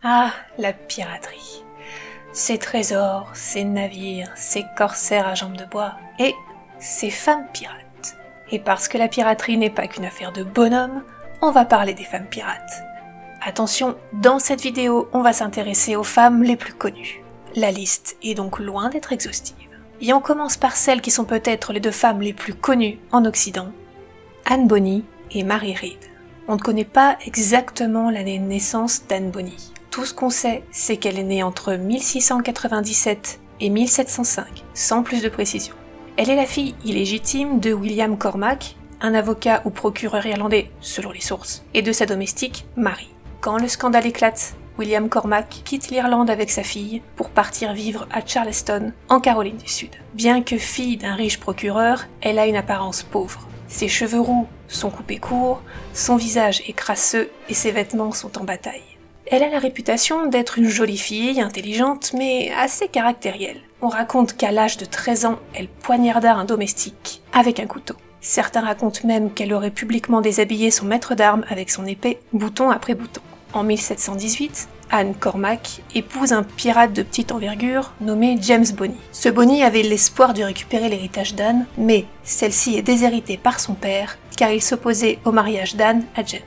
Ah, la piraterie. Ces trésors, ces navires, ces corsaires à jambes de bois, et ces femmes pirates. Et parce que la piraterie n'est pas qu'une affaire de bonhommes, on va parler des femmes pirates. Attention, dans cette vidéo, on va s'intéresser aux femmes les plus connues. La liste est donc loin d'être exhaustive. Et on commence par celles qui sont peut-être les deux femmes les plus connues en Occident, Anne Bonny et Mary Read. On ne connaît pas exactement l'année de naissance d'Anne Bonny. Tout ce qu'on sait, c'est qu'elle est née entre 1697 et 1705, sans plus de précision. Elle est la fille illégitime de William Cormac, un avocat ou procureur irlandais, selon les sources, et de sa domestique, Mary. Quand le scandale éclate, William Cormac quitte l'Irlande avec sa fille pour partir vivre à Charleston, en Caroline du Sud. Bien que fille d'un riche procureur, elle a une apparence pauvre. Ses cheveux roux sont coupés courts, son visage est crasseux et ses vêtements sont en bataille. Elle a la réputation d'être une jolie fille, intelligente, mais assez caractérielle. On raconte qu'à l'âge de 13 ans, elle poignarda un domestique avec un couteau. Certains racontent même qu'elle aurait publiquement déshabillé son maître d'armes avec son épée, bouton après bouton. En 1718, Anne Cormac épouse un pirate de petite envergure nommé James Bonny. Ce Bonny avait l'espoir de récupérer l'héritage d'Anne, mais celle-ci est déshéritée par son père car il s'opposait au mariage d'Anne à James.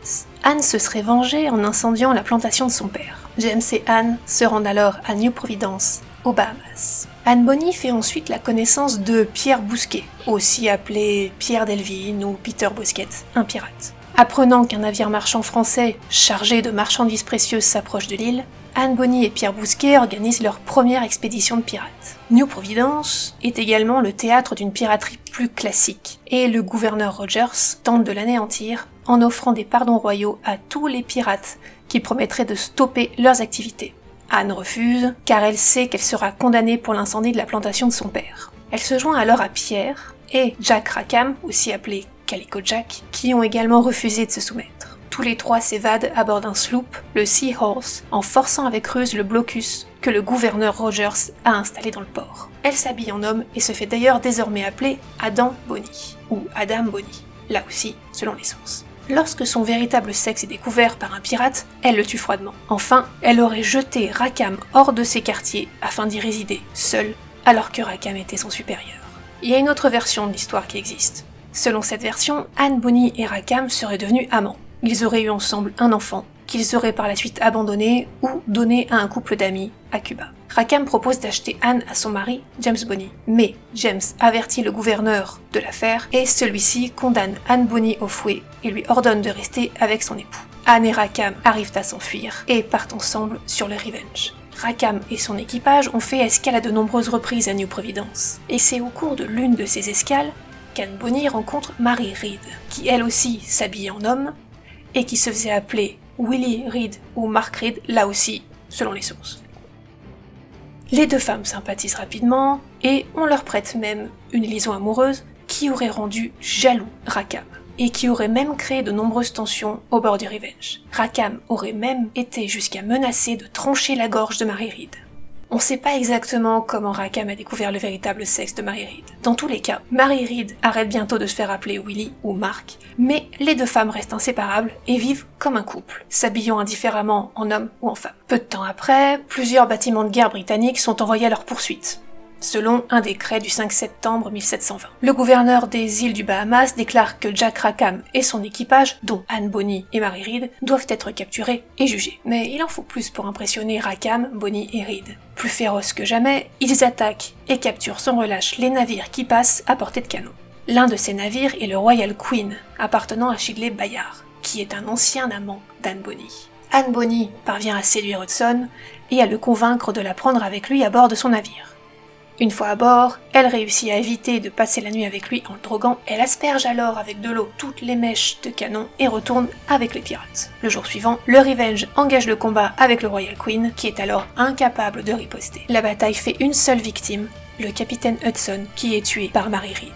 Anne se serait vengée en incendiant la plantation de son père. James et Anne se rendent alors à New Providence, aux Bahamas. Anne Bonny fait ensuite la connaissance de Pierre Bousquet, aussi appelé Pierre Delville ou Peter Bosquet, un pirate. Apprenant qu'un navire marchand français chargé de marchandises précieuses s'approche de l'île, Anne Bonny et Pierre Bousquet organisent leur première expédition de pirates. New Providence est également le théâtre d'une piraterie plus classique, et le gouverneur Rogers tente de l'anéantir en offrant des pardons royaux à tous les pirates qui promettraient de stopper leurs activités. Anne refuse, car elle sait qu'elle sera condamnée pour l'incendie de la plantation de son père. Elle se joint alors à Pierre et Jack Rackham, aussi appelé Calico Jack, qui ont également refusé de se soumettre. Tous les trois s'évadent à bord d'un sloop, le Sea Horse, en forçant avec ruse le blocus que le gouverneur Rogers a installé dans le port. Elle s'habille en homme et se fait d'ailleurs désormais appeler Adam Bonny, ou Adam Bonny, là aussi selon les sources. Lorsque son véritable sexe est découvert par un pirate, elle le tue froidement. Enfin, elle aurait jeté Rackham hors de ses quartiers afin d'y résider, seule, alors que Rackham était son supérieur. Il y a une autre version de l'histoire qui existe. Selon cette version, Anne Bonny et Rackham seraient devenus amants. Ils auraient eu ensemble un enfant, qu'ils auraient par la suite abandonné ou donné à un couple d'amis à Cuba. Rackham propose d'acheter Anne à son mari, James Bonny. Mais James avertit le gouverneur de l'affaire et celui-ci condamne Anne Bonny au fouet et lui ordonne de rester avec son époux. Anne et Rackham arrivent à s'enfuir et partent ensemble sur le Revenge. Rackham et son équipage ont fait escale à de nombreuses reprises à New Providence. Et c'est au cours de l'une de ces escales qu'Anne Bonny rencontre Mary Read, qui elle aussi s'habillait en homme et qui se faisait appeler Willie Read ou Mark Read, là aussi, selon les sources. Les deux femmes sympathisent rapidement et on leur prête même une liaison amoureuse qui aurait rendu jaloux Rackham et qui aurait même créé de nombreuses tensions au bord du Revenge. Rackham aurait même été jusqu'à menacer de trancher la gorge de Mary Read. On sait pas exactement comment Rackham a découvert le véritable sexe de Mary Read. Dans tous les cas, Mary Read arrête bientôt de se faire appeler Willie ou Mark, mais les deux femmes restent inséparables et vivent comme un couple, s'habillant indifféremment en homme ou en femme. Peu de temps après, plusieurs bâtiments de guerre britanniques sont envoyés à leur poursuite, selon un décret du 5 septembre 1720. Le gouverneur des îles du Bahamas déclare que Jack Rackham et son équipage, dont Anne Bonny et Mary Read, doivent être capturés et jugés. Mais il en faut plus pour impressionner Rackham, Bonny et Read. Plus féroces que jamais, ils attaquent et capturent sans relâche les navires qui passent à portée de canon. L'un de ces navires est le Royal Queen, appartenant à Chidley Bayard, qui est un ancien amant d'Anne Bonny. Anne Bonny parvient à séduire Hudson et à le convaincre de la prendre avec lui à bord de son navire. Une fois à bord, elle réussit à éviter de passer la nuit avec lui en le droguant. Elle asperge alors avec de l'eau toutes les mèches de canon et retourne avec les pirates. Le jour suivant, le Revenge engage le combat avec le Royal Queen, qui est alors incapable de riposter. La bataille fait une seule victime, le capitaine Hudson, qui est tué par Mary Read.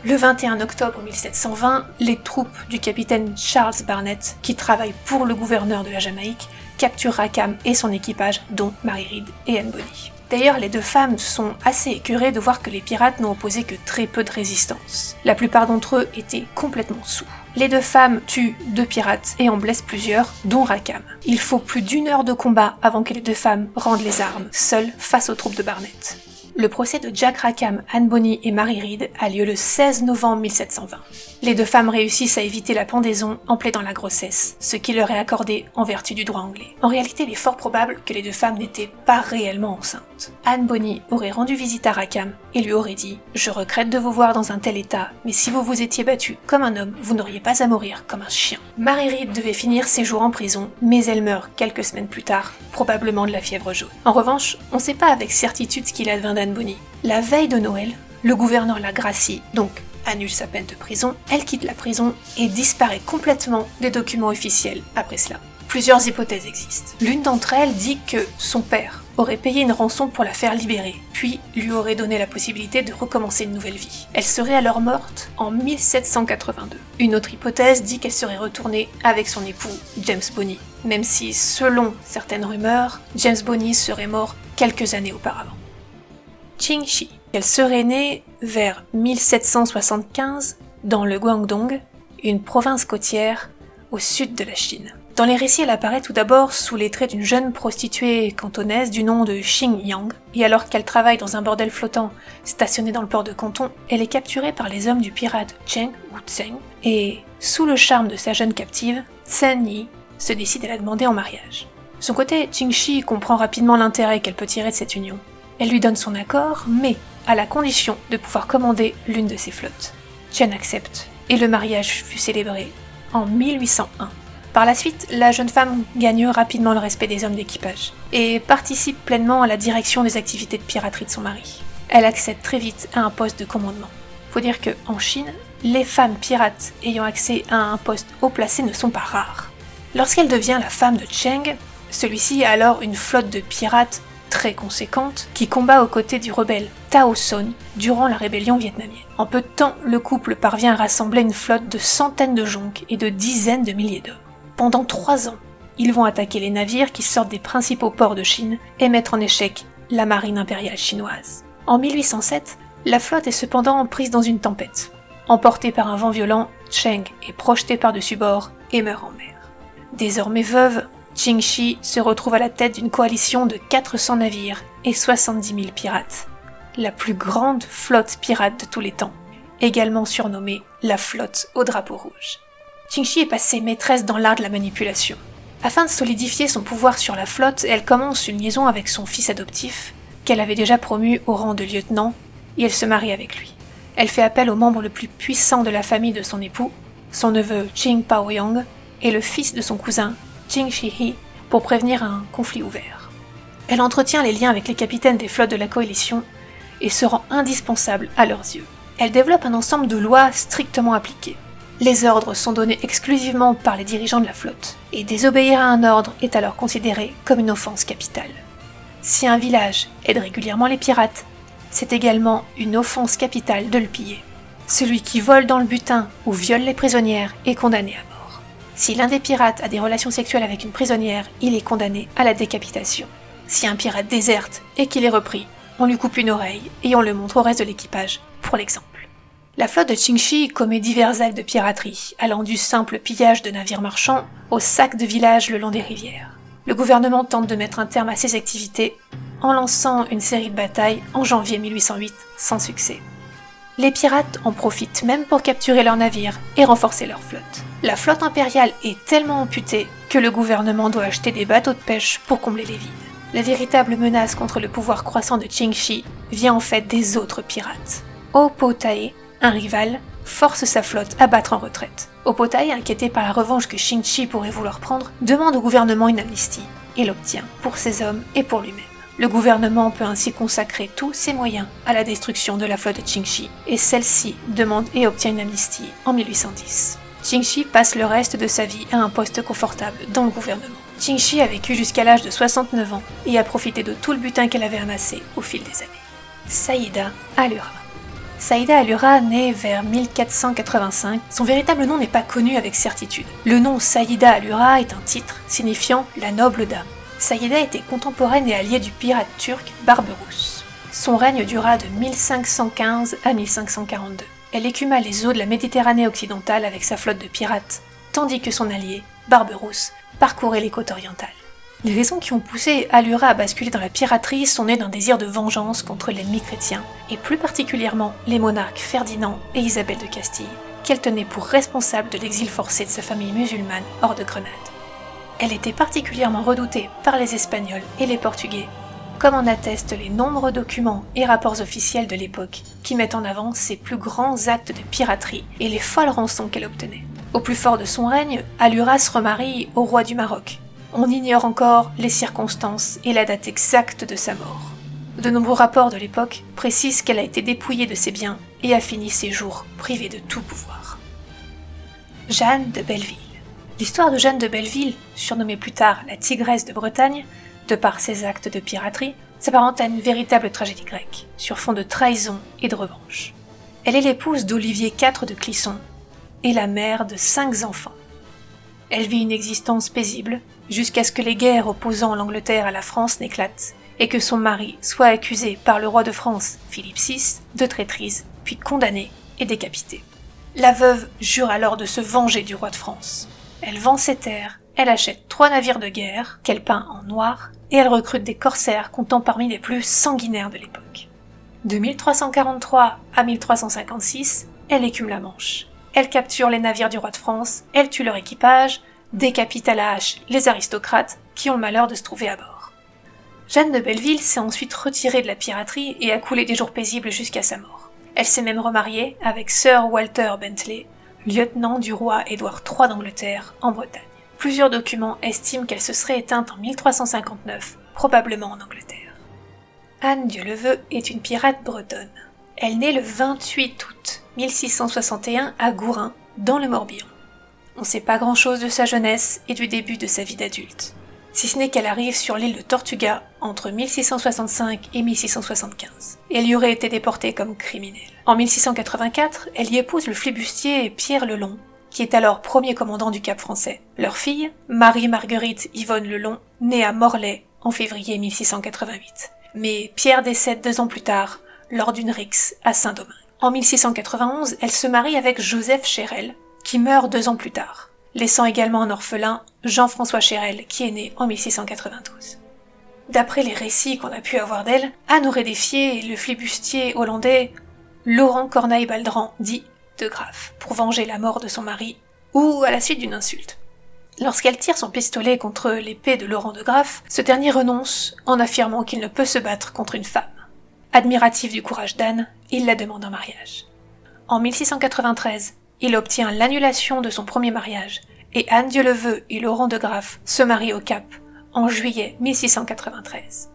Le 21 octobre 1720, les troupes du capitaine Charles Barnett, qui travaille pour le gouverneur de la Jamaïque, capturent Rackham et son équipage, dont Mary Read et Anne Bonny. D'ailleurs, les deux femmes sont assez écœurées de voir que les pirates n'ont opposé que très peu de résistance. La plupart d'entre eux étaient complètement saouls. Les deux femmes tuent 2 pirates et en blessent plusieurs, dont Rackham. Il faut plus d'1 heure de combat avant que les deux femmes rendent les armes, seules face aux troupes de Barnett. Le procès de Jack Rackham, Anne Bonny et Mary Read a lieu le 16 novembre 1720. Les deux femmes réussissent à éviter la pendaison en plaidant la grossesse, ce qui leur est accordé en vertu du droit anglais. En réalité, il est fort probable que les deux femmes n'étaient pas réellement enceintes. Anne Bonny aurait rendu visite à Rackham et lui aurait dit « Je regrette de vous voir dans un tel état, mais si vous vous étiez battu comme un homme, vous n'auriez pas à mourir comme un chien. » Mary Read devait finir ses jours en prison, mais elle meurt quelques semaines plus tard, probablement de la fièvre jaune. En revanche, on ne sait pas avec certitude ce qu'il advint d'Anne Bonny. La veille de Noël, le gouverneur la gracie, donc annule sa peine de prison, elle quitte la prison et disparaît complètement des documents officiels après cela. Plusieurs hypothèses existent. L'une d'entre elles dit que son père aurait payé une rançon pour la faire libérer, puis lui aurait donné la possibilité de recommencer une nouvelle vie. Elle serait alors morte en 1782. Une autre hypothèse dit qu'elle serait retournée avec son époux James Bonny, même si, selon certaines rumeurs, James Bonny serait mort quelques années auparavant. Qing Shi. Elle serait née vers 1775 dans le Guangdong, une province côtière au sud de la Chine. Dans les récits, elle apparaît tout d'abord sous les traits d'une jeune prostituée cantonaise du nom de Xing Yang, et alors qu'elle travaille dans un bordel flottant stationné dans le port de Canton, elle est capturée par les hommes du pirate Cheng ou Tseng, et sous le charme de sa jeune captive, Tsen Yi se décide à la demander en mariage. De son côté, Qing Shi comprend rapidement l'intérêt qu'elle peut tirer de cette union. Elle lui donne son accord, mais à la condition de pouvoir commander l'une de ses flottes. Chen accepte, et le mariage fut célébré en 1801. Par la suite, la jeune femme gagne rapidement le respect des hommes d'équipage, et participe pleinement à la direction des activités de piraterie de son mari. Elle accède très vite à un poste de commandement. Faut dire qu'en Chine, les femmes pirates ayant accès à un poste haut placé ne sont pas rares. Lorsqu'elle devient la femme de Cheng, celui-ci a alors une flotte de pirates très conséquente qui combat aux côtés du rebelle Tao Son durant la rébellion vietnamienne. En peu de temps, le couple parvient à rassembler une flotte de centaines de jonques et de dizaines de milliers d'hommes. Pendant 3 ans, ils vont attaquer les navires qui sortent des principaux ports de Chine et mettre en échec la marine impériale chinoise. En 1807, la flotte est cependant prise dans une tempête. Emportée par un vent violent, Cheng est projetée par-dessus bord et meurt en mer. Désormais veuve, Qing Shi se retrouve à la tête d'une coalition de 400 navires et 70 000 pirates, la plus grande flotte pirate de tous les temps, également surnommée la flotte au drapeau rouge. Qing Shi est passée maîtresse dans l'art de la manipulation. Afin de solidifier son pouvoir sur la flotte, elle commence une liaison avec son fils adoptif, qu'elle avait déjà promu au rang de lieutenant, et elle se marie avec lui. Elle fait appel au membre le plus puissant de la famille de son époux, son neveu Qing Paoyong, et le fils de son cousin, Qing Shi-He, pour prévenir un conflit ouvert. Elle entretient les liens avec les capitaines des flottes de la coalition et se rend indispensable à leurs yeux. Elle développe un ensemble de lois strictement appliquées. Les ordres sont donnés exclusivement par les dirigeants de la flotte, et désobéir à un ordre est alors considéré comme une offense capitale. Si un village aide régulièrement les pirates, c'est également une offense capitale de le piller. Celui qui vole dans le butin ou viole les prisonnières est condamné à mort. Si l'un des pirates a des relations sexuelles avec une prisonnière, il est condamné à la décapitation. Si un pirate déserte et qu'il est repris, on lui coupe une oreille et on le montre au reste de l'équipage, pour l'exemple. La flotte de Qing Shi commet divers actes de piraterie, allant du simple pillage de navires marchands au sac de villages le long des rivières. Le gouvernement tente de mettre un terme à ces activités en lançant une série de batailles en janvier 1808, sans succès. Les pirates en profitent même pour capturer leurs navires et renforcer leur flotte. La flotte impériale est tellement amputée que le gouvernement doit acheter des bateaux de pêche pour combler les vides. La véritable menace contre le pouvoir croissant de Qing Shi vient en fait des autres pirates. O Po Tae, un rival, force sa flotte à battre en retraite. O Po Tae, inquiété par la revanche que Qing Shi pourrait vouloir prendre, demande au gouvernement une amnistie et l'obtient pour ses hommes et pour lui-même. Le gouvernement peut ainsi consacrer tous ses moyens à la destruction de la flotte de Qing Shi, et celle-ci demande et obtient une amnistie en 1810. Qing Shi passe le reste de sa vie à un poste confortable dans le gouvernement. Qing Shi a vécu jusqu'à l'âge de 69 ans et a profité de tout le butin qu'elle avait amassé au fil des années. Saïda Allura. Saïda Allura naît vers 1485. Son véritable nom n'est pas connu avec certitude. Le nom Saïda Allura est un titre signifiant la noble dame. Saïda était contemporaine et alliée du pirate turc Barberousse. Son règne dura de 1515 à 1542. Elle écuma les eaux de la Méditerranée occidentale avec sa flotte de pirates, tandis que son allié, Barberousse, parcourait les côtes orientales. Les raisons qui ont poussé Alura à basculer dans la piraterie sont nées d'un désir de vengeance contre l'ennemi chrétien, et plus particulièrement les monarques Ferdinand et Isabelle de Castille, qu'elle tenait pour responsables de l'exil forcé de sa famille musulmane hors de Grenade. Elle était particulièrement redoutée par les Espagnols et les Portugais, comme en attestent les nombreux documents et rapports officiels de l'époque qui mettent en avant ses plus grands actes de piraterie et les folles rançons qu'elle obtenait. Au plus fort de son règne, Alura se remarie au roi du Maroc. On ignore encore les circonstances et la date exacte de sa mort. De nombreux rapports de l'époque précisent qu'elle a été dépouillée de ses biens et a fini ses jours privée de tout pouvoir. Jeanne de Belleville. L'histoire de Jeanne de Belleville, surnommée plus tard la Tigresse de Bretagne, de par ses actes de piraterie, s'apparente à une véritable tragédie grecque, sur fond de trahison et de revanche. Elle est l'épouse d'Olivier IV de Clisson et la mère de 5 enfants. Elle vit une existence paisible jusqu'à ce que les guerres opposant l'Angleterre à la France n'éclatent et que son mari soit accusé par le roi de France, Philippe VI, de traîtrise, puis condamné et décapité. La veuve jure alors de se venger du roi de France. Elle vend ses terres, elle achète 3 navires de guerre qu'elle peint en noir et elle recrute des corsaires comptant parmi les plus sanguinaires de l'époque. De 1343 à 1356, elle écume la Manche. Elle capture les navires du roi de France, elle tue leur équipage, décapite à la hache les aristocrates qui ont le malheur de se trouver à bord. Jeanne de Belleville s'est ensuite retirée de la piraterie et a coulé des jours paisibles jusqu'à sa mort. Elle s'est même remariée avec Sir Walter Bentley, lieutenant du roi Édouard III d'Angleterre en Bretagne. Plusieurs documents estiment qu'elle se serait éteinte en 1359, probablement en Angleterre. Anne Dieuleveux est une pirate bretonne. Elle naît le 28 août 1661 à Gourin, dans le Morbihan. On ne sait pas grand-chose de sa jeunesse et du début de sa vie d'adulte, si ce n'est qu'elle arrive sur l'île de Tortuga entre 1665 et 1675. Elle y aurait été déportée comme criminelle. En 1684, elle y épouse le flibustier Pierre Lelong, qui est alors premier commandant du Cap français. Leur fille, Marie-Marguerite Yvonne Lelong, naît à Morlaix en février 1688. Mais Pierre décède 2 ans plus tard, lors d'une rixe à Saint-Domingue. En 1691, elle se marie avec Joseph Chérel, qui meurt 2 ans plus tard, laissant également un orphelin, Jean-François Chérel, qui est né en 1692. D'après les récits qu'on a pu avoir d'elle, Anne aurait défié le flibustier hollandais Laurent Corneille-Baldran, dit de Graff, pour venger la mort de son mari, ou à la suite d'une insulte. Lorsqu'elle tire son pistolet contre l'épée de Laurent de Graff, ce dernier renonce en affirmant qu'il ne peut se battre contre une femme. Admiratif du courage d'Anne, il la demande en mariage. En 1693, il obtient l'annulation de son premier mariage, et Anne Dieuleveux et Laurent de Graff se marient au Cap, en juillet 1693.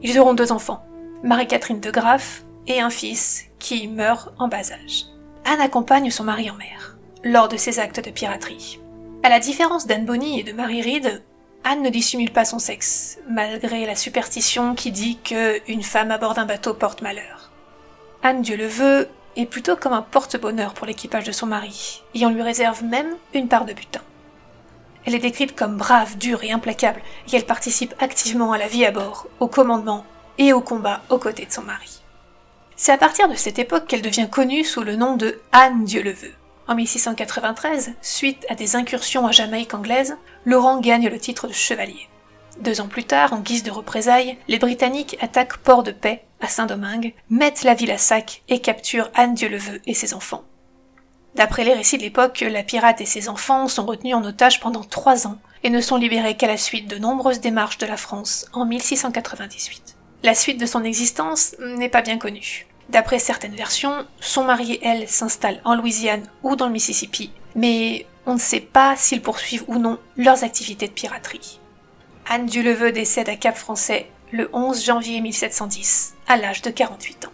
Ils auront 2 enfants, Marie-Catherine de Graff et un fils qui meurt en bas âge. Anne accompagne son mari en mer, lors de ses actes de piraterie. À la différence d'Anne Bonny et de Marie Read, Anne ne dissimule pas son sexe, malgré la superstition qui dit qu'une femme à bord d'un bateau porte malheur. Anne Dieuleveux est plutôt comme un porte-bonheur pour l'équipage de son mari, et on lui réserve même une part de butin. Elle est décrite comme brave, dure et implacable, et elle participe activement à la vie à bord, au commandement et au combat aux côtés de son mari. C'est à partir de cette époque qu'elle devient connue sous le nom de Anne Dieuleveux. En 1693, suite à des incursions à Jamaïque anglaise, Laurent gagne le titre de chevalier. 2 ans plus tard, en guise de représailles, les Britanniques attaquent Port-de-Paix, à Saint-Domingue, mettent la ville à sac et capturent Anne Dieuleveux et ses enfants. D'après les récits de l'époque, la pirate et ses enfants sont retenus en otage pendant 3 ans et ne sont libérés qu'à la suite de nombreuses démarches de la France en 1698. La suite de son existence n'est pas bien connue. D'après certaines versions, son mari et elle s'installent en Louisiane ou dans le Mississippi, mais on ne sait pas s'ils poursuivent ou non leurs activités de piraterie. Anne Dieuleveux décède à Cap-Français le 11 janvier 1710, à l'âge de 48 ans.